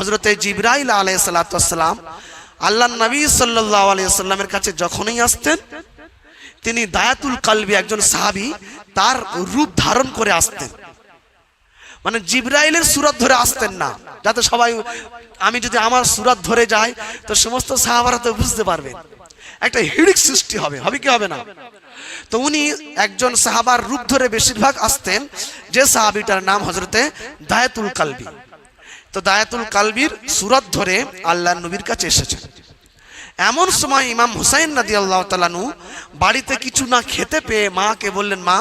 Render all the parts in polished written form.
হযরতে জিবরাইল আলাইহিস সালাতু ওয়াস সালাম আল্লাহর নবী সাল্লাল্লাহু আলাইহি ওয়াসাল্লামের কাছে যখনই আসতেন, তিনি দায়াতুল কালবি একজন সাহাবী তার রূপ ধারণ করে আসতেন। মানে জিবরাইলের সূরত ধরে আসতেন না, যাতে সবাই, আমি যদি আমার সূরত ধরে যাই তো সমস্ত সাহাবারা তো বুঝতে পারবেন, একটা হিড়িক সৃষ্টি হবে, হবে কি হবে না। তো উনি একজন সাহাবার রূপ ধরে বেশিরভাগ আসতেন, যে সাহাবীটার নাম হযরতে দায়াতুল কালবি। তো দায়াতুল কালবির সূরত ধরে আল্লাহর নবীর কাছে এসেছেন। এমন সময় ইমাম হুসাইন রাদিয়াল্লাহু তাআলা আনহু বাড়িতে কিছু না খেতে পেয়ে মাকে বললেন, মা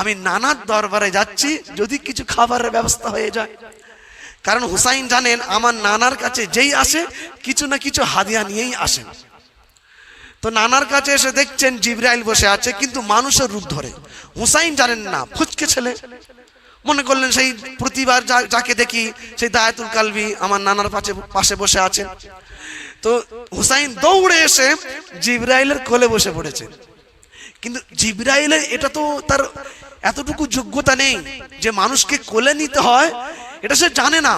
আমি নানার দরবারে যাচ্ছি, যদি কিছু খাবারের ব্যবস্থা হয়ে যায়। কারণ হুসাইন জানেন আমার নানার কাছে যেই আসে কিছু না কিছু হাদিয়া নিয়েই আসেন। তো নানার কাছে এসে দেখছেন জিবরাইল বসে আছে, কিন্তু মানুষের রূপ ধরে। হুসাইন জানেন না, ফুচকে ছেলে, মনে করলেন সেই প্রতিবার যাকে দেখি সেই দায়াতুল কালবি আমার নানার পাশে বসে আছেন। তো হুসাইন দৌড়ে এসে জিবরাইলের কোলে বসে পড়েছেন। কিন্তু জিবরাইলের এটা তো তার এতটুকু যোগ্যতা নেই যে মানুষকে কোলে নিতে হয়, এটা সে জানে না।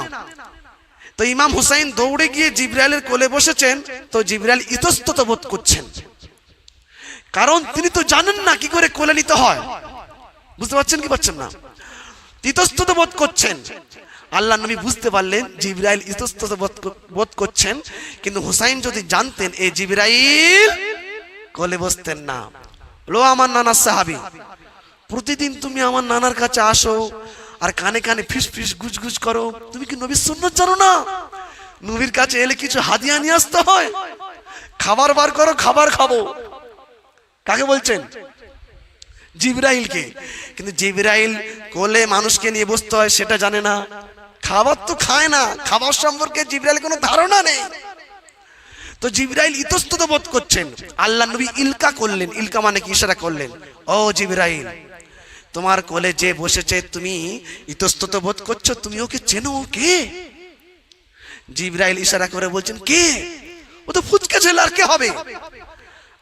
তো ইমাম হুসাইন দৌড়ে গিয়ে জিবরাইলের কোলে বসেছেন। তো জিবরাইল ইতস্তত বোধ করছেন, কারণ তিনি তো জানেন না কি করে কোলে নিতে হয়। বুঝতে পারছেন কি পারছেন না? ইতস্তত বোধ করছেন। আল্লাহ নবী বুঝতে পারলেন জিবরাইল ইতস্তত বোধ করছেন, কিন্তু হুসাইন যদি জানতেন এই জিবরাইল, কোলে বসতেন না। লো আমার নানার সাহাবী, প্রতিদিন তুমি আমার নানার কাছে আসো আর কানে কানে ফিস ফিস গুজ গুজ করো, তুমি কি নবীর সুন্নাত জানো না? নবীর কাছে এলে কিছু হাদিয়া নিয়ে আসতে হয়, খাবার বার করো, খাবার খাবো। কাকে বলছেন? জিবরাইলকে। কিন্তু জিবরাইল কোলে মানুষকে নিয়ে বসতে হয় সেটা জানে না, খাবার তো খায় না, খাবার সম্পর্কে জিবরাইল কোনো ধারণা নেই। তো জিবরাইল ইতস্তত বোধ করছেন। আল্লাহ নবী ইলকা করলেন, ইলকা মানে কি ইশারা করলেন, ও জিবরাইল তোমার কোলে যে বসেছে তুমি ইতস্তত বোধ করছো, তুমি ওকে চেনো? কে? জিবরাইল ইশারা করে বলছেন, কে? ও তো ফুচকা ছেলে, আর কে হবে?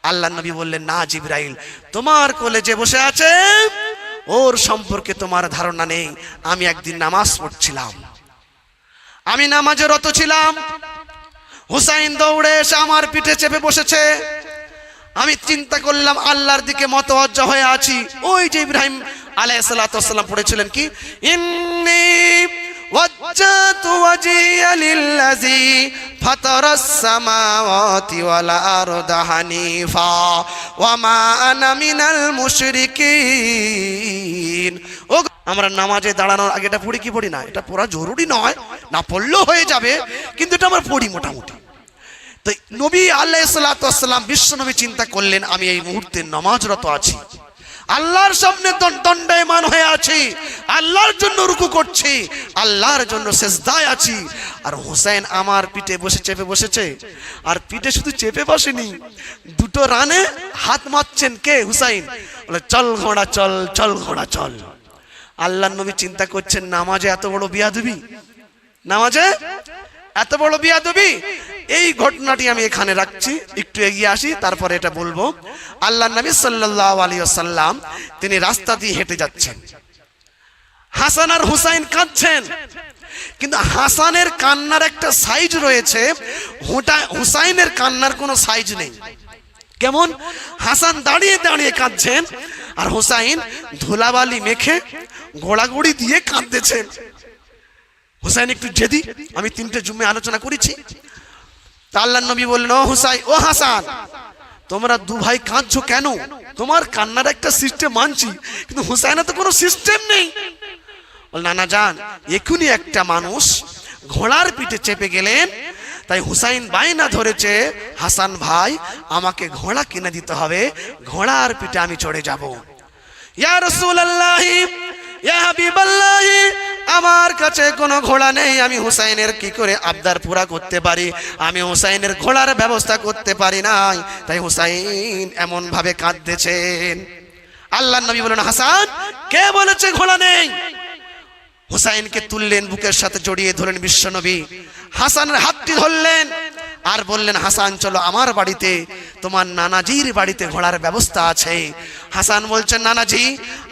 আল্লাহ নবী বললেন, না জিবরাইল, তোমার কোলে যে বসে আছে ওর সম্পর্কে তোমার ধারণা নেই। আমি একদিন নামাজ পড়ছিলাম, আমি নামাজে রত ছিলাম, হুসাইন দৌড়ে এসে আমার পিঠে চেপে বসেছে। আমি চিন্তা করলাম আল্লাহর দিকে মতওয়াজ্জা হয়ে আছি। ওই যে ইব্রাহিম আলাইহিস সালাতু ওয়াস সালাম পড়েছিলেন কি, ইন্নী ওয়াজ্জাতু ওয়াজহিয়া লিল্লাযী ফাতারাস সামাওয়াতি ওয়াল আরদা হানিফা ওয়া মা আনা মিনাল মুশরিকিন। ও আমরা নামাজে দাঁড়ানোর আগে এটা পড়ি কি পড়ি না? এটা পড়া জরুরি নয়, না পড়লেও হয়ে যাবে, কিন্তু এটা আমরা পড়ি মোটামুটি। তো নবী আলাইহিস সালাতু ওয়াস সালাম, বিশ্ব নবী চিন্তা করলেন আমি এই মুহূর্তে নামাজরত আছি, আল্লাহর সামনে দণ্ডায়মান হয়ে আছি, আল্লাহর জন্য রুকু করছি, আল্লাহর জন্য সিজদায় আছি। আর হুসাইন আমার পিঠে বসে চেপে বসেছে। আর পিঠে শুধু চেপে বসেনি, দুটো রানে হাত মারছেন। কে? হুসাইন। বলে চল ঘোড়া চল, চল ঘোড়া চল। আল্লাহর নবী চিন্তা করছেন নামাজে এত বড় বিয়াদবি, নামাজে এত বড় বিয়াদবি। এই ঘটনাটি আমি এখানে রাখছি, একটু এগিয়ে আসি, তারপরে এটা বলবো। আল্লাহর নবী সাল্লাল্লাহু আলাইহি ওয়াসাল্লাম তিনি রাস্তা দিয়ে হেঁটে যাচ্ছেন, হাসান আর হুসাইন কাঁদছেন। কিন্তু হাসানের কান্নার একটা সাইজ রয়েছে, হুসাইনের কান্নার কোনো সাইজ নেই। কেমন? হাসান দাঁড়িয়ে দাঁড়িয়ে কাঁদছেন আর হুসাইন ধুলাবালি মেখে গোড়াগড়ি দিয়ে কাঁদতেছেন। হুসাইন একটু জেদি, আমি 3টে জুমে আলোচনা করেছি। তা আল্লাহর নবী বললেন, ও হুসাইন, ও হাসান, তোমরা দু ভাই কাঁদছো কেন? তোমার কান্নার একটা সিস্টেম মানছি, কিন্তু হুসাইনের তো কোনো সিস্টেম নেই। বল নানা জান, এখনই একটা মানুষ ঘোড়ার পিঠে চেপে গেলেন, তাই হুসাইন বায়না ধরেছে, হাসান ভাই আমাকে ঘোড়া কিনে দিতে হবে, ঘোড়ার পিঠে আমি চড়ে যাব। ইয়া রাসূলুল্লাহ, ইয়া হাবিবাল্লাহ, আমার কাছে কোনো ঘোড়া নেই, আমি হুসাইনের কি করে আবদার পুরা করতে পারি? আমি হুসাইনের ঘোড়ার ব্যবস্থা করতে পারি নাই। তাই হুসাইন এমন ভাবে কাঁদতেছেন। আল্লাহর নবী বলেন, হাসান, কে বলেছে ঘোড়া নেই? হুসাইনকে তুললেন, বুকের সাথে জড়িয়ে ধরলেন বিশ্ব নবী। হাসানের হাতটি ধরলেন আর বললেন, হাসান চলো আমার বাড়িতে, তোমার নানাজির বাড়িতে ঘোড়ার ব্যবস্থা আছে। হাসান বলছেন, নানাজি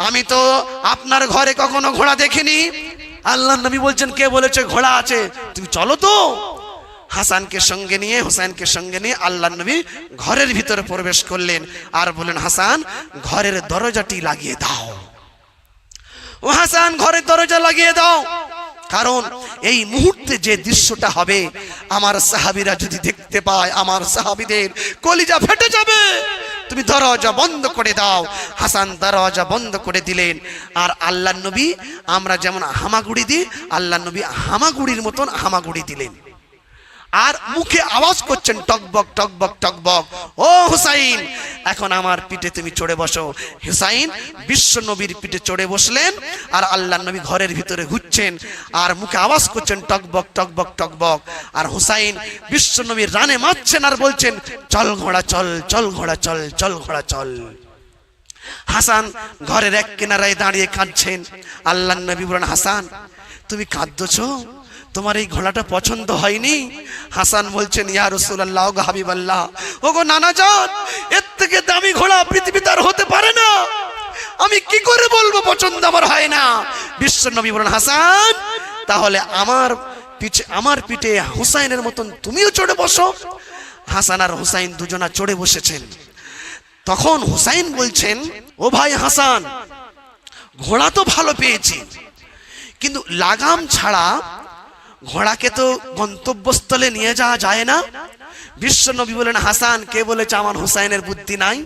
আমি তো আপনার ঘরে কখনো ঘোড়া দেখিনি, আল্লাহ নবী বলছেন কে বলেছে ঘোড়া আছে, তুমি চলো তো। হাসানকে সঙ্গে নিয়ে হুসাইনকে সঙ্গে নিয়ে আল্লাহ নবী ঘরের ভিতরে প্রবেশ করলেন আর বললেন হাসান ঘরের দরজাটি লাগিয়ে দাও। ও হাসান ঘরের দরজা লাগিয়ে দাও, কারণ এই মুহূর্তে যে দৃশ্যটা হবে আমার সাহাবীরা যদি দেখতে পায় আমার সাহাবীদের কলিজা ফেটে যাবে, তুমি দরজা বন্ধ করে দাও। হাসান দরজা বন্ধ করে দিলেন। আর আল্লাহ নবী আমরা যেমন হামাগুড়ি দিই, আল্লাহ নবী হামাগুড়ির মতন হামাগুড়ি দিলেন আর মুখে আওয়াজ করছেন টকবক টকবক টকবক, ও হুসাইন এখন আমার পিঠে তুমি চড়ে বসো। হুসাইন বিশ্ব নবীর পিঠে চড়ে বসলেন আর আল্লাহ নবী ঘরের ভিতরে ঘুরছেন আর মুখে আওয়াজ করছেন টকবক টকবক টকবক। আর হুসাইন বিশ্ব নবীর রানে মারছেন আর বলছেন চল ঘোড়া চল, চল ঘোড়া চল, চল ঘোড়া চল। হাসান ঘরের এক কিনারায় দাঁড়িয়ে কাঁদছেন। আল্লাহ নবী বলেন হাসান তুমি কাঁদছো, তোমার এই ঘোড়াটা পছন্দ হয়নি? হাসান বলছেন ইয়া রাসূলুল্লাহ গো হাবিবাল্লাহ, ওগো নানা জান এর থেকে দামি ঘোড়া পৃথিবীতে আর হতে পারে না, আমি কি করে বলবো পছন্দ আমার হয় না। বিশ্ব নবী বলেন হাসান তাহলে আমার পিঠে হুসাইনের মতন তুমিও চড়ে বসো। হাসান আর হুসাইন দুজনা চড়ে বসেছেন। তখন হুসাইন বলছেন ও ভাই হাসান ঘোড়া তো ভালো পেয়েছি, কিন্তু লাগাম ছাড়া ঘোড়াকে তো গন্তব্যস্থলে নিয়ে যাওয়া যায় না। বিশ্ব নবী বলেন হাসান কে বলেছে আমার হুসাইনের বুদ্ধি নাই?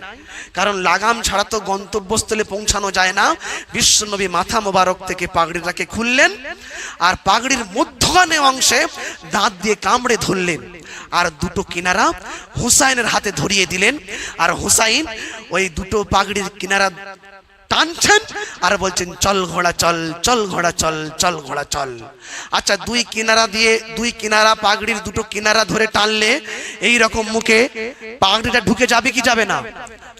কারণ লাগাম ছাড়া তো গন্তব্যস্থলে পৌঁছানো যায় না। বিশ্ব নবী মাথা মোবারক থেকে পাগড়িটাকে খুললেন আর পাগড়ির মধ্যখানে অংশে দাঁত দিয়ে কামড়ে ধরলেন আর দুটো কিনারা হুসাইনের হাতে ধরিয়ে দিলেন। আর হুসাইন ওই দুটো পাগড়ির কিনারা টানছেন আর বলছেন চল ঘোড়া চল, চল ঘোড়া চল, চল ঘোড়া চল। আচ্ছা দুই কিনারা পাগড়ির দুটো কিনারা ধরে টানলে এই রকম মুখে পাগড়িটা ঢুকে যাবে কি যাবে না?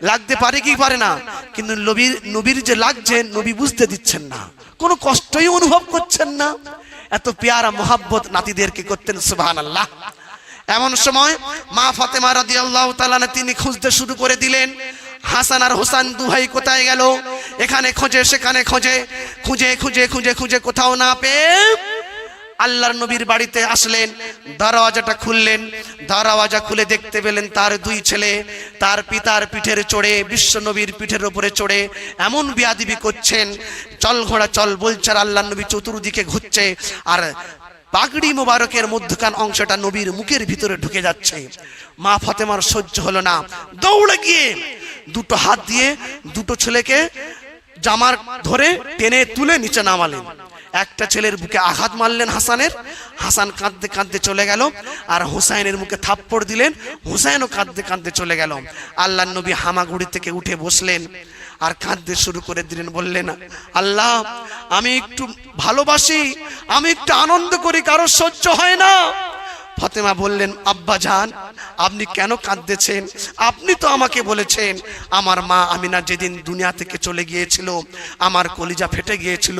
লাগতে পারে কি পারে না? কিন্তু নবীর যে লাগছে নবী বুঝতে দিচ্ছেন না, কোনো কষ্টই অনুভব করছেন না। এত পেয়ারা মোহাব্বত নাতিদেরকে করতেন সুবহানাল্লাহ। এমন সময় মা ফাতেমা রাদিয়াল্লাহু তাআলা তিনি খুঁজতে শুরু করে দিলেন হাসান আর হুসাইন দু ভাই কোথায় গেল। এখানে খোঁজে সেখানে খোঁজে, খুঁজে খুঁজে খুঁজে খুঁজে কোথাও না পেয়ে আল্লাহর নবীর বাড়িতে আসলেন। দরওয়াজাটা খুললেন, দরওয়াজা খুলে দেখতে পেলেন তার দুই ছেলে তার পিতার পিঠের চড়ে বিশ্ব নবীর পিঠের উপরে চড়ে এমন বিয়াদবি করছেন চল ঘোড়া চল বলছে। আর আল্লাহর নবী চতুর্দিকে ঘুরছে আর পাগড়ি মোবারকের মধ্যখান অংশটা নবীর মুখের ভিতরে ঢুকে যাচ্ছে। মা ফাতেমার সহ্য হলো না, দৌড়ে গিয়ে দুটো হাত দিয়ে দুটো ছেলেকে জামার ধরে টেনে তুলে নিচে নামালেন। একটা ছেলের বুকে আঘাত মারলেন হাসানের, হাসান কাঁদতে কাঁদতে চলে গেল। আর হুসাইনের মুখে থাপ্পড় দিলেন, হুসাইনও কাঁদতে কাঁদতে চলে গেল। আল্লাহর নবী হামাগুড়ি থেকে উঠে বসলেন আর কাঁদতে শুরু করে দিলেন, বললেন আল্লাহ আমি একটু ভালোবাসি, আমি একটু আনন্দ করি, কারো সহ্য হয় না। ফাতেমা বললেন আব্বা জান আপনি কেন কাঁদতেছেন? আপনি তো আমাকে বলেছেন আমার মা আমিনা যেদিন দুনিয়া থেকে চলে গিয়েছিল আমার কলিজা ফেটে গিয়েছিল।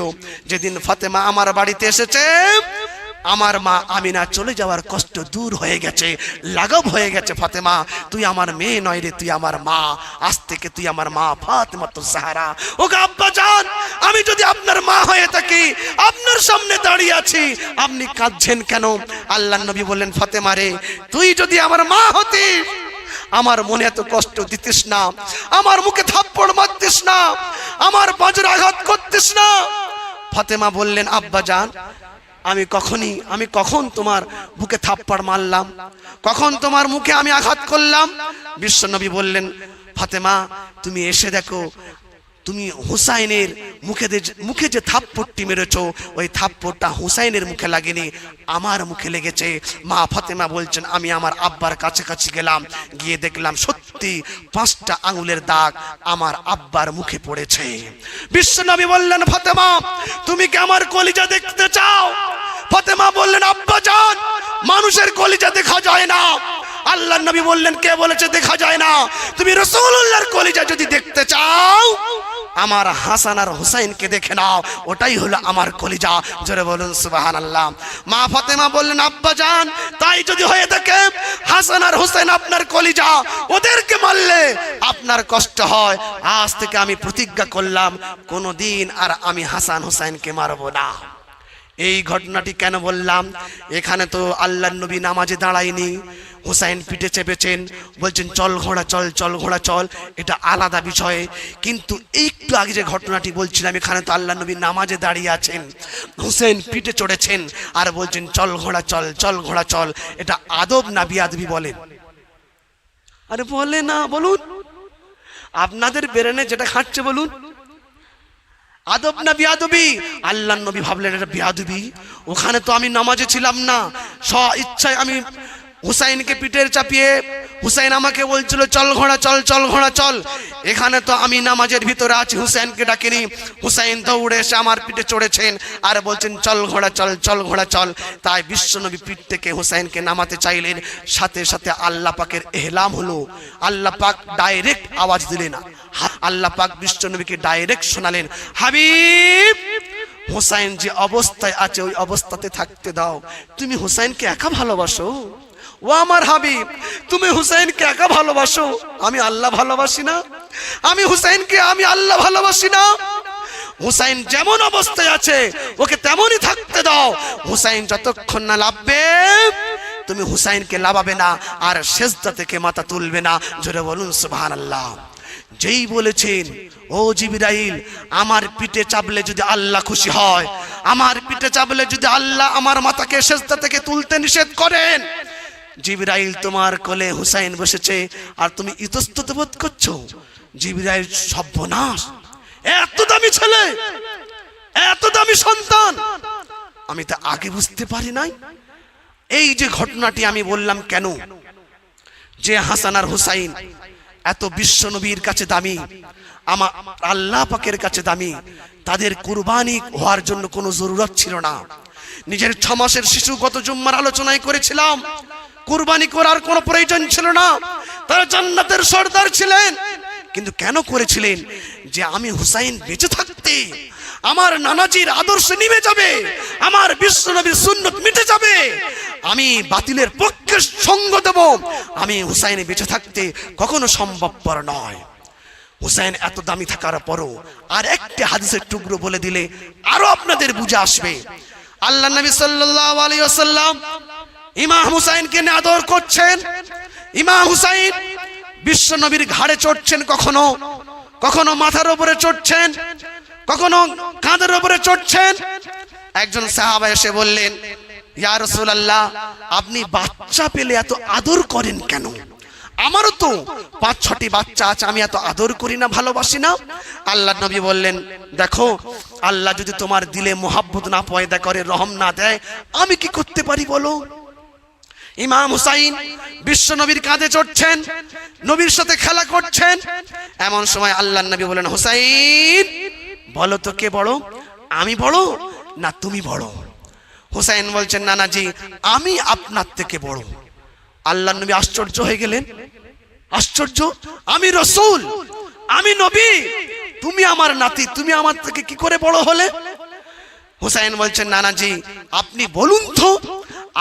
যেদিন ফাতেমা আমার বাড়িতে এসেছে আমার মা আমিনা চলে যাওয়ার কষ্ট দূর হয়ে গেছে, লাঘব হয়ে গেছে। ফাতেমা তুই আমার মেয়ে নয় রে, তুই আমার মা, আজ থেকে তুই আমার মা ফাতেমা তো জাহরা। ওগো আব্বা জান আমি যদি আপনার মা হয়ে থাকি আপনার সামনে দাঁড়িয়ে আছি আপনি কাঁদছেন কেন? আল্লাহর নবী বললেন ফাতেমা রে তুই যদি আমার মা হতিস আমার মনে এত কষ্ট দিতিস না, আমার মুখে থাপ্পড় মারতিস না, আমার বাজুর আঘাত করতিস না। ফাতেমা বললেন আব্বা জান আমি কখন তোমার বুকে থাপ্পড় মারলাম, কখন তোমার মুখে আমি আঘাত করলাম? বিশ্বনবী বললেন ফাতেমা তুমি এসে দেখো তুমি হুসাইনের মুখে যে থাপ্পড়টি মেরেছো ওই থাপ্পড়টা হুসাইনের মুখে লাগেনি, আমার মুখে লেগেছে। মা ফাতেমা বলছেন আমি আমার আব্বার কাছাকাছি গেলাম, গিয়ে দেখলাম সত্যি 5টা আঙুলের দাগ আমার আব্বার মুখে পড়েছে। বিশ্বনবী বললেন ফাতেমা তুমি কি আমার কলিজা দেখতে চাও? ফাতেমা বললেন আব্বা জান মানুষের কলিজা দেখা যায় না। আল্লাহর নবী বললেন কে বলেছে দেখা যায় না? তুমি রাসূলুল্লাহর কলিজা যদি দেখতে চাও আমার হাসান আর হুসাইনকে দেখে নাও, ওটাই হলো আমার কলিজা। জোরে বলুন সুবহানাল্লাহ। মা ফাতেমা বললেন আব্বা জান তাই যদি হয়ে থাকে হাসান আর হুসাইন আপনার কলিজা, ওদেরকে মারলে আপনার কষ্ট হয়, আজ থেকে আমি প্রতিজ্ঞা করলাম কোনোদিন আর আমি হাসান হুসাইনকে মারবো না। এই ঘটনাটি কেন বললাম? এখানে তো আল্লাহর নবী নামাজে দাঁড়ায়নি, হুসাইন পিঠে চেপেছেন, বলছেন চল ঘোড়া চল, চল ঘোড়া চল, এটা আলাদা বিষয়। কিন্তু একটু আগে যে ঘটনাটি বলছিলাম, এখানে তো আল্লাহর নবী নামাজে দাঁড়িয়ে আছেন, হুসাইন পিঠে চড়েছেন আর বলছেন চল ঘোড়া চল, চল ঘোড়া চল। এটা আদব না বিয়াদবি বলেন? আরে বলে না, বলুন আপনাদের ব্রেনে যেটা খাচ্ছে বলুন, আদব না বিয়াদবি? আল্লাহর নবী ভাবলেন এটা বিয়াদবি, ওখানে তো আমি নামাজে ছিলাম না, স্ব ইচ্ছায় আমি হুসাইনকে পিঠের চাপিয়ে, হুসাইন আমাকে বলছিল চল ঘোড়া চল, চল ঘোড়া চল, এখানে তো আমি নামাজের ভিতরে আছি, হুসাইনকে ডাকিনি, হুসাইন দৌড়ে এসে আমার পিঠে চড়েছেন আর বলছেন চল ঘোড়া চল, চল ঘোড়া চল। তাই বিশ্বনবী পিঠ থেকে হুসাইনকে নামাতে চাইলেন, সাথে সাথে আল্লাহ পাকের এহলাম হলো, আল্লাহ পাক ডাইরেক্ট আওয়াজ দিলেন, আল্লাহ পাক বিশ্বনবীকে ডাইরেক্ট শোনালেন, হাবিব হুসাইন যে অবস্থায় আছে ওই অবস্থাতে থাকতে দাও। তুমি হুসাইনকে একা ভালোবাসো? ও আমার হাবিব, তুমি হুসাইনকে একা ভালোবাসো, আমি আল্লাহ ভালোবাসি না? আমি হুসাইনকে, আমি আল্লাহ ভালোবাসি না? হুসাইন যেমন অবস্থায় আছে ওকে তেমনই থাকতে দাও, হুসাইন যতক্ষণ না লাভবে তুমি হুসাইনকে লাভাবে না আর সেজদা থেকে মাথা তুলবে না। জোরে বলুন সুবহানাল্লাহ। যেই বলেছেন ও জিবরাইল আমার পিঠে চাপলে যদি আল্লাহ খুশি হয়, আমার পিঠে চাপলে যদি আল্লাহ আমার মাথাকে সেজদা থেকে তুলতে নিষেধ করেন, জিবরাইল তোমার কোলে হুসাইন বসেছে আর তুমি ইতস্তত বোধ করছো, জিবরাইল সর্বনাশ, এত দামি ছেলে, এত দামি সন্তান, আমি তা আগে বুঝতে পারি নাই। এই যে ঘটনাটি আমি বললাম কেন, যে হাসান আর হুসাইন এত বিশ্ব নবীর কাছে দামি, আমার আল্লাহ পাকের কাছে দামি, তাদের কুরবানি হওয়ার জন্য কোনো জরুরত ছিল না। নিজের 6 মাসের শিশু গত জুম্মার আলোচনায় করেছিলাম, কুরবানি করার কোনো প্রয়োজন ছিল না, তারা জান্নাতের সর্দার ছিলেন। কিন্তু কেন করেছিলেন? যে আমি হুসাইন বেঁচে থাকতে আমার নানাজির আদর্শ নিভে যাবে, আমার বিশ্ব নবীর সুন্নত মিটে যাবে, আমি বাতিলের পক্ষে সঙ্গ দেব, আমি হুসাইন বেঁচে থাকতে কখনো সম্ভবপর নয়। হুসাইন এত দামি থাকার পরও আর একটা হাদিসের টুকরো বলে দিলে আরো আপনাদের বুঝে আসবে। আল্লাহ নবী সাল্লাল্লাহু আলাইহি ওয়াসাল্লাম ইমাম হুসাইনকে আদর করছেন। ইমাম হুসাইন বিশ্ব নবীর ঘাড়ে চড়ছেন, কখনো কখনো মাথার উপরে চড়ছেন, কখনো কাঁধের উপরে চড়ছেন। একজন সাহাবা এসে বললেন, ইয়া রাসূলুল্লাহ আপনি বাচ্চা পেলে এত আদর করেন কেন? আমারও তো 5-6টি বাচ্চা আছে, আমি এত আদর করি না, ভালোবাসি না? আল্লাহ নবী বললেন, দেখো আল্লাহ যদি তোমার দিলে মোহাব্বত না পয়দা করে, রহম না দেয়, আমি কি করতে পারি বলো? ইমাম হুসাইন বিশ্ব নবীর কাঁধে চড়ছেন, নবীর সাথে খেলা করছেন। এমন সময় আল্লাহ নবী বলেন, হুসাইন বলো তো কে বড়, আমি বড় না তুমি বড়? হুসাইন বলছেন, নানাজি আমি আপনার থেকে বড়। আল্লাহ নবী আশ্চর্য হয়ে গেলেন, আশ্চর্য, আমি রাসূল, আমি নবী, তুমি আমার নাতি, তুমি আমার থেকে কি করে বড় হলে? হুসাইন বলছেন, নানাজি আপনি বলুন তো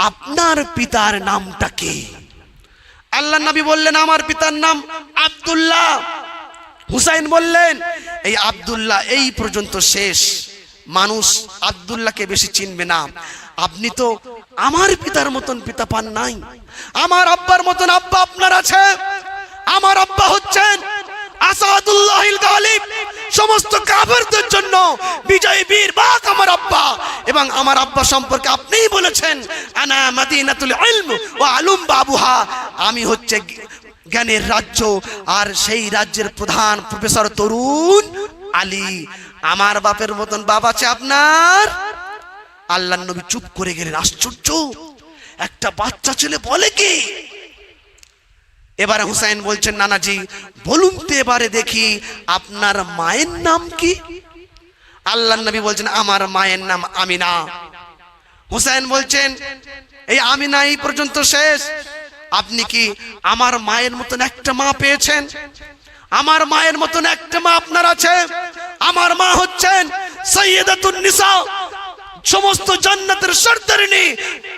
আপনার পিতার নামটা কি? আল্লাহ নবী বললেন, আমার পিতার নাম আব্দুল্লাহ। হুসাইন বললেন, এই আব্দুল্লাহ এই পর্যন্ত শেষ, মানুষ আব্দুল্লাহকে বেশি চিনবে না। আপনি তো আমার পিতার মতন পিতা পান নাই, আমার আব্বার মতন আব্বা আপনার আছে। আমার আব্বা হচ্ছেন আসাদুল্লাহিল গালিব, সমস্ত কাফেরদের জন্য বিজয়ী বীর বাক আমার আব্বা। এবং আমার আব্বা সম্পর্কে আপনিই বলেছেন, আনা মাদিনাতুল ইলম ওয়া আলুম বাবুহা, আমি হচ্ছে জ্ঞানের রাজ্য আর সেই রাজ্যের প্রধান প্রফেসর তরুণ আলী। আমার বাপের মতন বাপ আছে আপনার? আল্লাহ নবী চুপ করে গেলেন, আশ্চর্য, একটা বাচ্চা ছেলে বলে কি? এবারে হুসাইন বলছেন, নানাজি বলুন তো এবারে দেখি আপনার মায়ের নাম কি? আল্লাহ নবী বলছেন, আমার মায়ের নাম আমিনা। হুসাইন বলছেন, এই আমিনা এই পর্যন্ত শেষ, আপনি কি আমার মায়ের মতন একটা মা পেয়েছেন? আমার মায়ের মতন একটা মা আপনার আছে। আমার মা হচ্ছেন সাইয়্যিদাতুন নিসা, সমস্ত জান্নাতের সর্দারিনী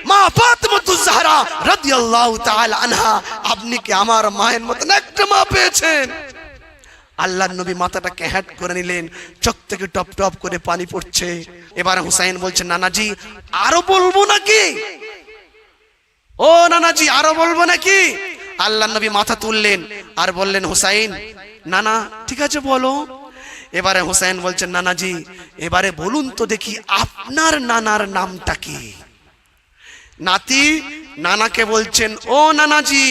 মা ফাতিমাতুজ জাহরা রাদিয়াল্লাহু তাআলা আনহা। আপনি কি আমার মায়ের মতন একটা মা পেয়েছেন? আল্লাহর নবী মাথাটাকে হ্যাট করে নিলেন, চোখ থেকে টপ টপ করে পানি পড়ছে। এবার হুসাইন বলছেন, নানাজি আরো বলবো নাকি? ও নানাজি আরো বলবো নাকি? আল্লাহর নবী মাথা তুললেন আর বললেন, হুসাইন নানা ঠিক আছে বলো। এবারে হুসাইন বলছেন, নানাজি এবারে বলুন তো দেখি আপনার নানার নামটা কি? নাতি নানাকে বলছেন, ও নানাজি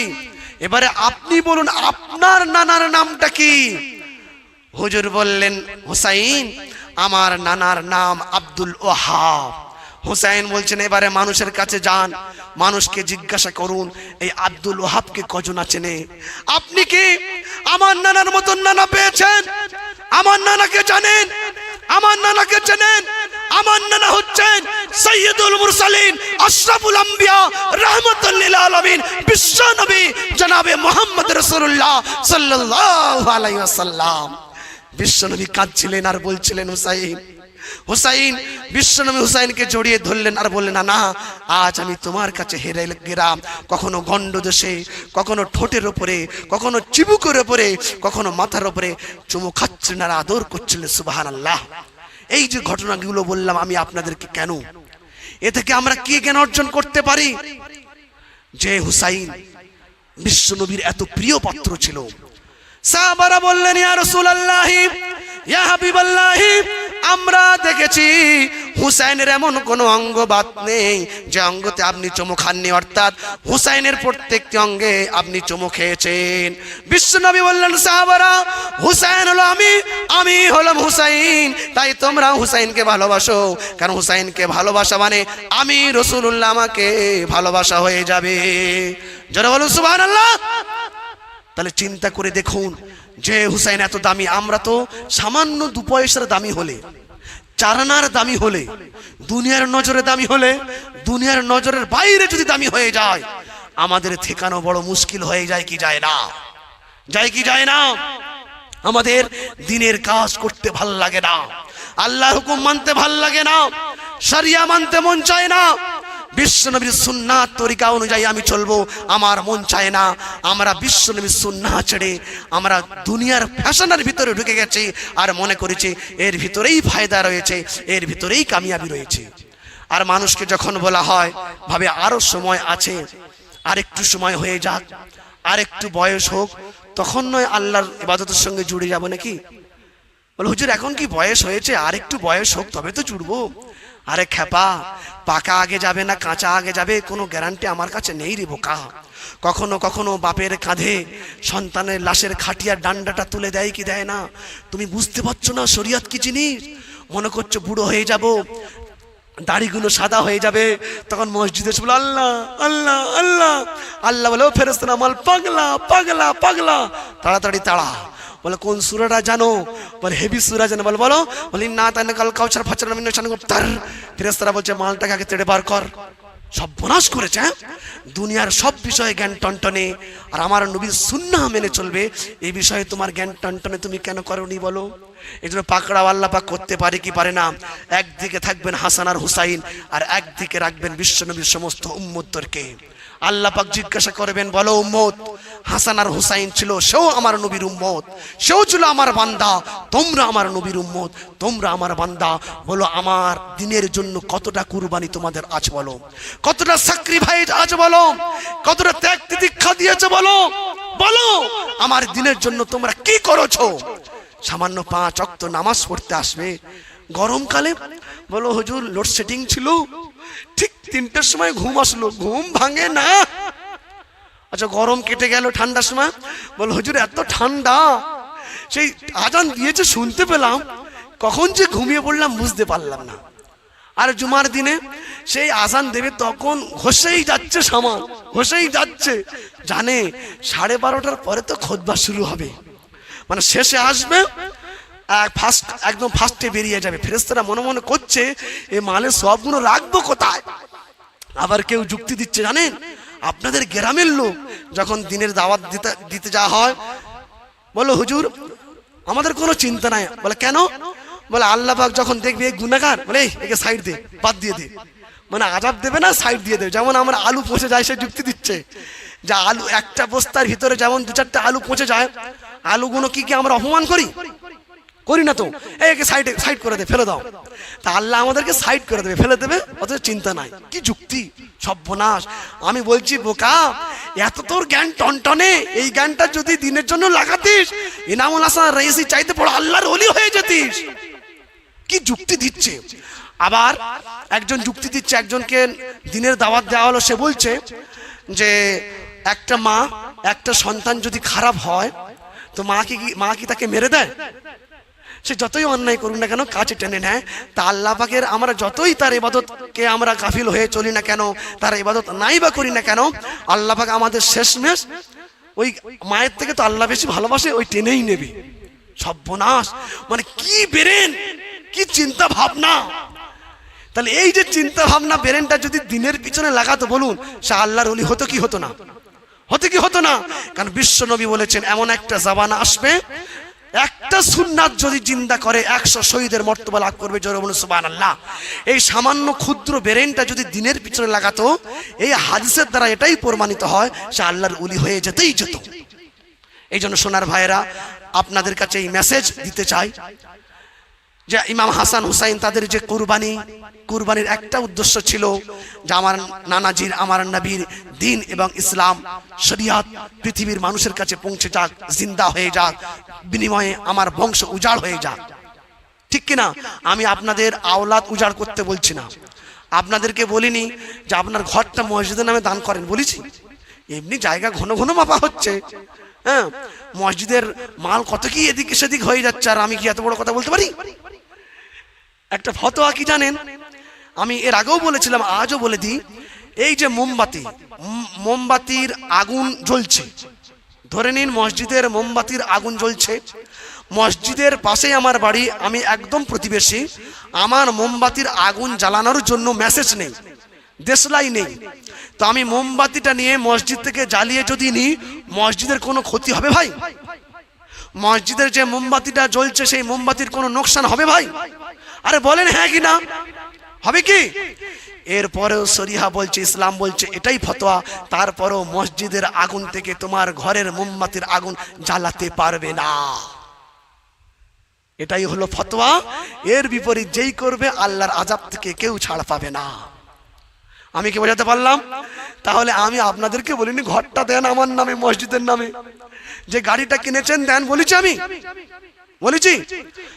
এবারে আপনি বলুন আপনার নানার নামটা কি? হুজুর বললেন, হুসাইন আমার নানার নাম আব্দুল ওয়াহাব। হুসাইন বলছেন, এবারে মানুষের কাছে যান, মানুষকে জিজ্ঞাসা করুন এই আব্দুল ওয়াহাবকে কজন চেনে? আপনি কি আমার নানার মতন নানা পেয়েছেন? আমার নানাকে জানেন? আমার নানাকে চেনেন? আমার নানা হচ্ছেন সাইয়্যিদুল মুরসালিন, আশরাফুল আম্বিয়া, রাহমাতুল লিল আলামিন, বিশ্ব নবী জনাবে মুহাম্মদ রাসূলুল্লাহ সাল্লাল্লাহু আলাইহি ওয়াসাল্লাম। বিশ্ব নবী কাঁদছিলেন আর বলছিলেন, হুসাইন হুসাইন। বিশ্বনবী হুসাইনকে জড়িয়ে ধরলেন আর বললেন, না আজ আমি তোমার কাছে হেরে গেলাম। কখনো গন্ডদেশে, কখনো ঠোঁটের উপরে, কখনো চিবুকের উপরে, কখনো মাথার উপরে চুমু খাচ্ছিলেন আর আদর করছিলেন। সুবহানাল্লাহ। এই যে ঘটনাগুলো বললাম আমি আপনাদেরকে, কেন? এ থেকে আমরা কি জ্ঞান অর্জন করতে পারি? যে হুসাইন বিশ্বনবীর এত প্রিয় পাত্র ছিল। সাহাবারা বললেন, ইয়া রাসূলুল্লাহ, ইয়া হাবিবাল্লাহ, আমরা দেখেছি হুসাইনের এমন কোনো অঙ্গ বাদ নেই যে অঙ্গতে আপনি চুমু খাননি, অর্থাৎ হুসাইনের প্রত্যেকটি অঙ্গে আপনি চুমু খেয়েছেন। বিশ্বনবী বললেন, সাহাবারা হুসাইন হলো আমি, আমি হলাম হুসাইন, তাই তোমরা হুসাইনকে ভালোবাসো, কারণ হুসাইনকে ভালোবাসা মানে আমি রাসূলুল্লাহ আমাকে ভালোবাসা হয়ে যাবে। যারা বলুন সুবহানাল্লাহ। তাহলে চিন্তা করে দেখুন যে হুসাইন এত দামি, আমরা তো সামান্য 2 পয়সার দামি হলে, 4 আনার দামি হলে, দুনিয়ার নজরে দামি হলে, দুনিয়ার নজরের বাইরে যদি দামি হয়ে যায়, আমাদের ঠেকানো বড় মুশকিল হয়ে যায় কি যায় না? যায় কি যায় না? আমাদের দিনের কাজ করতে ভাল লাগে না, আল্লাহর হুকুম মানতে ভাল লাগে না, শরিয়া মানতে মন চায় না, বিশ্বনবীর সুন্নাত তরিকা অনুযায়ী আমি চলবো আমার মন চায় না। আমরা বিশ্বনবীর সুন্নাহ ছেড়ে আমরা দুনিয়ার ফ্যাশনের ভিতরে ঢুকে গেছি আর মনে করেছি এর ভিতরেই ফায়দা রয়েছে, এর ভিতরেই কামিয়াবি রয়েছে। আর মানুষকে যখন বলা হয় ভাবে আরো সময় আছে, আর একটু সময় হয়ে যাক, আর একটু বয়স হোক, তখন নয় আল্লাহর ইবাদতের সঙ্গে জুড়ে যাব নাকি? বলে হুজুর এখন কি বয়স হয়েছে, আর একটু বয়স হোক তবে তো জুড়বো। আরে খেপা, পাকা আগে যাবে না কাঁচা আগে যাবে কোনো গ্যারান্টি আমার কাছে নেই রে বোকা। কখনো কখনো বাপের কাঁধে সন্তানের লাশের খাটিয়ার ডান্ডাটা তুলে দেয় কি দেয় না? তুমি বুঝতে পারছো না শরীয়ত কি জিনিস? মনে করছো বুড়ো হয়ে যাব, দাড়িগুলো সাদা হয়ে যাবে, তখন মসজিদে বলে আল্লাহ আল্লাহ আল্লাহ আল্লাহ, বলে ও ফেরেশতা মাল পাগলা পাগলা পাগলা, তাড়াতাড়ি তাড়া। বলে কোন সূরাটা জানো? বলে হেভি সূরা জানো। বলে বলো। বলি না তাই না, কাল কাউসার ফাচার নামিন শান তার। ফেরেশতারা বলছে মালটাকে আগে তেড়ে বার কর। সব বনাশ করেছে। দুনিয়ার সব বিষয়ে জ্ঞান টনটনে, আর আমার নবীর সুন্নাহ মেনে চলবে, এই বিষয়ে তোমার জ্ঞান টনটনে তুমি কেন করনি বলো? এই জন্য পাকড়াও আল্লাহ পাক করতে পারে কি পারে না। একদিকে থাকবেন হাসান আর হুসাইন, আর একদিকে রাখবেন বিশ্বনবীর সমস্ত উম্মতদেরকে। আল্লাহ পাক জিজ্ঞাসা করবেন, বলো উম্মত, হাসান আর হুসাইন ছিল, সেও আমার নবীর উম্মত, সেও ছিল আমার বান্দা, তোমরা আমার নবীর উম্মত, তোমরা আমার বান্দা। বলো আমার দিনের জন্য কতটা কুরবানি তোমাদের আজ, বলো কতটা স্যাক্রিফাইস আজ, বলো কতটা ত্যাগ তিতিক্ষা দিয়েছো, বলো বলো আমার দিনের জন্য তোমরা কি করেছো? সামান্য 5 ওয়াক্ত নামাজ পড়তে আসবে গরমকালে, বলো হুজুর লোডশেডিং ছিল, ঠিক 3টার সময় ঘুম আসলো, ঘুম ভাঙে না। আচ্ছা গরম কেটে গেল, ঠান্ডার সময় বলো হুজুর এত ঠান্ডা, সেই আজান দিয়েছে শুনতে পেলাম, কখন যে ঘুমিয়ে পড়লাম বুঝতে পারলাম না। আর জুমার দিনে সেই আজান দেবে, তখন ঘষেই যাচ্ছে সামান, ঘষেই যাচ্ছে, জানে 12:30টার পরে তো খুতবা শুরু হবে, মানে শেষে আসবে, একদম ফার্স্টে বেরিয়ে যাবে। ফেরেশতারা মনে মনে করছে এই মালের সবগুলো রাখবো কোথায়? আবার কেউ যুক্তি দিচ্ছে, জানেন আপনাদের গ্রামের লোক যখন দিনের দাওয়াত দিতে যাওয়া হয়, বলো হুজুর আমাদের কোনো চিন্তা নাই। বলে কেন? বলে আল্লাহ পাক যখন দেখবে এই গুনাহগার, বলে একে সাইড দে, বাদ দিয়ে দে, মানে আজাব দেবে না, সাইড দিয়ে দেবে। যেমন আমরা আলু পচে যায়, সে যুক্তি দিচ্ছে যে আলু একটা বস্তার ভিতরে যেমন 2-4টা আলু পচে যায়, আলুগুলো কি আমরা অপমান করি? করি না তো, একে সাইড করে দে, ফেলে দাও। তা আল্লাহ আমাদেরকে সাইড করে দেবে, ফেলে দেবে, অথচ চিন্তা নাই। কি যুক্তি! সর্বনাশ। আমি বলছি বোকা, এত তোর জ্ঞান টনটনে, এই জ্ঞানটা যদি দিনের জন্য লাগাতিস, ইনামুল হাসান রাইসি চাইতে বড় আল্লাহর ওলি হয়ে যেতিস। কি যুক্তি দিচ্ছে! আবার একজন যুক্তি দিচ্ছে, একজনকে দিনের দাওয়াত দেওয়া হলো, সে বলছে যে একটা মা, একটা সন্তান যদি খারাপ হয় তো মা কি তাকে মেরে দেয়? সে যতই অন্যায় করুক না কেন, কাছে টেনে নেয়। তা আল্লাহ পাকের আমরা যতই তার ইবাদতকে আমরা গাফিল হয়ে চলি না কেন, তার ইবাদত নাই বা করি না কেন, আল্লাহ পাক আমাদের শেষমেশ ওই মায়ের থেকে তো আল্লাহ বেশি ভালোবাসে, ওই টেনেই নেবে। সর্বনাশ! মানে কি বেরেন, কি চিন্তা ভাবনা! তাহলে এই যে চিন্তা ভাবনা, বেরেনটা যদি দিনের পিছনে লাগাতো, বলুন সে আল্লাহর ওলি হতো কি হতো না? হতে কি হতো না? কারণ বিশ্ব নবী বলেছেন, এমন একটা জামানা আসবে, একটা সুন্নাত যদি জিন্দা করে 100 শহীদের মর্তবা লাভ করবে। জোরে বলুন সুবহানাল্লাহ। এই সামান্য ক্ষুদ্র ব্রেনটা যদি দিনের পিছনে লাগাতো, এই হাদিসের দ্বারা এটাই প্রমাণিত হয় সে আল্লাহর ওলি হয়ে যেতেই যেত। এই জন্য সোনার ভাইয়েরা, আপনাদের কাছে এই মেসেজ দিতে চাই যে ইমাম হাসান হুসাইন তাদের যে কুরবানির একটা উদ্দেশ্য ছিল যে আমার নানাজির, আমার নবীর দিন এবং ইসলাম শরিয়াত পৃথিবীর মানুষের কাছে পৌঁছে যাক, জিন্দা হয়ে যাক, বিনিময়ে আমার বংশ উজাড় হয়ে যাক। ঠিক কিনা? আমি আপনাদের আওলাদ উজাড় করতে বলছি না, আপনাদেরকে বলিনি যে আপনার ঘরটা মসজিদের নামে দান করেন, বলেছি। এমনি জায়গা ঘন ঘন মাপা হচ্ছে, হ্যাঁ, মসজিদের মাল কত কি এদিক সেদিক হয়ে যাচ্ছে, আর আমি কি এত বড় কথা বলতে পারি? একটা ফতোয়া কি জানেন? আমি এর আগেও বলেছিলাম, আজও বলে দিই। এই যে মোমবাতির আগুন জ্বলছে, ধরে নিন মসজিদের মোমবাতির আগুন জ্বলছে, মসজিদের পাশেই আমার বাড়ি, আমি একদম প্রতিবেশী। আমার মোমবাতির আগুন জ্বালানোর জন্য মেসেজ নেই, দেশলাই নেই, তো আমি মোমবাতিটা নিয়ে মসজিদ থেকে জ্বালিয়ে যদি নিই, মসজিদের কোনো ক্ষতি হবে ভাই? মসজিদের যে মোমবাতিটা জ্বলছে সেই মোমবাতির কোনো নোকসান হবে ভাই? আরে বলেন হ্যাঁ কি না? হবে কি? এরপরেও শরিয়া বলছে, ইসলাম বলছে, এটাই ফতোয়া, তারপরেও মসজিদের আগুন থেকে তোমার ঘরের মোমবাতির আগুন জ্বালাতে পারবে না। এটাই হলো ফতোয়া। এর বিপরীত যেই করবে, আল্লাহর আযাব থেকে কেউ ছাড় পাবে না। আমি কি বোঝাতে পারলাম? তাহলে আমি আপনাদেরকে বলিনি ঘরটা দেন আমার নামে, মসজিদের নামে, যে গাড়িটা কিনেছেন দেন, বলেছি? আমি বলেছি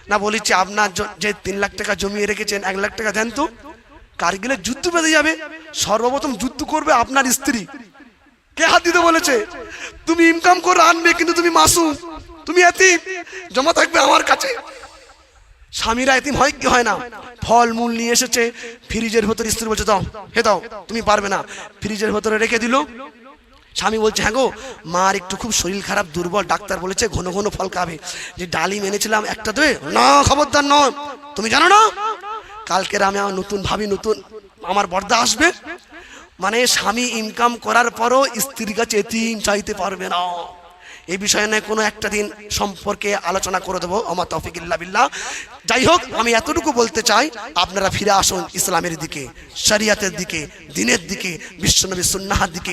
না? বলেছি আপনার যে 3 লাখ টাকা জমিয়ে রেখেছেন, 1 লাখ টাকা দেন তো, কারগিলের যুদ্ধ বেঁধে যাবে, সর্বপ্রথম যুদ্ধ করবে আপনার স্ত্রী। কে হাত দিতে বলেছে? তুমি ইনকাম করে আনবে, কিন্তু তুমি মাসুম, তুমি এতিম, জমা থাকবে আমার কাছে। স্বামীরা এতিম হয় কি হয় না? ফল মূল নিয়ে এসেছে, ফ্রিজের ভেতরে স্ত্রী বলছে দাও, হে দাও, তুমি পারবে না, ফ্রিজের ভেতরে রেখে দিল। স্বামী বলছে হ্যাঁ গো, মার একটু খুব শরীর খারাপ, দুর্বল, ডাক্তার বলেছে ঘন ঘন ফল খাবে, যে ডালিম এনেছিলাম একটা দেবে না, খবরদার নয়, তুমি জানো না কালকের আমি নতুন ভাবি, নতুন আমার বর্দা আসবে। মানে স্বামী ইনকাম করার পরও স্ত্রীর কাছে এতিম চাইতে পারবে না। এই বিষয়ে নয়, কোনো একটা দিন সম্পর্কে আলোচনা করে দেবো, আমার তৌফিক ইল্লা বিল্লাহ। যাই হোক, আমি এতটুকু বলতে চাই, আপনারা ফিরে আসুন ইসলামের দিকে, শরিয়াতের দিকে, দ্বীনের দিকে, বিশ্বনবী সুন্নাহর দিকে।